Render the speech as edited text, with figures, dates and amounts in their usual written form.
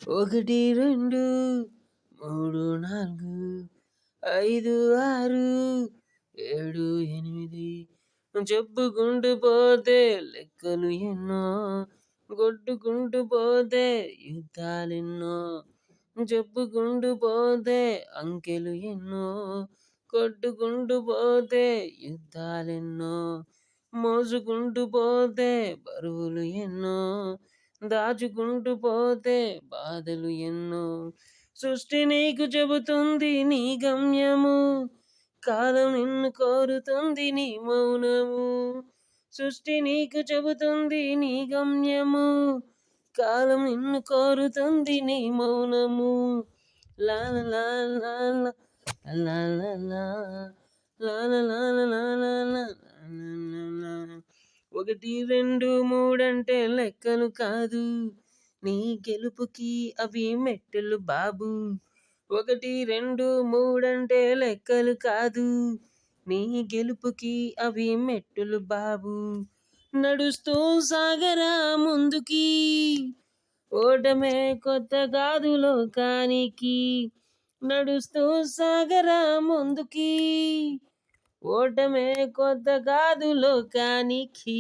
1, 2, 3, 4, 5, 6, 7, 8 చెప్పుకుంటూ పోతే లెక్కలు ఎన్నో, కొట్టుకుంటూ పోతే యుద్ధాలెన్నో. చెప్పుకుంటూ పోతే అంకెలు ఎన్నో, కొట్టుకుంటూ పోతే యుద్ధాలెన్నో. మోసుకుంటూ పోతే బరువులు ఎన్నో, దాచుకుంటూ పోతే బాధలు ఎన్నో. సృష్టి నీకు చెబుతుంది నీ గమ్యము, కాలం నిన్ను కోరుతుంది నీ మౌనము. సృష్టి నీకు చెబుతుంది నీ గమ్యము, కాలం నిన్ను కోరుతుంది నీ మౌనము. లా లా లా లా లా లా లా లా లా లా లా లా లా లా. 1, 2, 3 అంటే లెక్కలు కాదు, నీ గెలుపుకి అవి మెట్టులు బాబు. 1, 2, 3 అంటే లెక్కలు కాదు, నీ గెలుపుకి అవి మెట్టులు బాబు. నడుస్తూ సాగరా ముందుకి, ఓటమే కొత్త కాదు లోకానికి. నడుస్తూ సాగరా ముందుకి, ఓటమే కొత్త కాదు లోకానికి.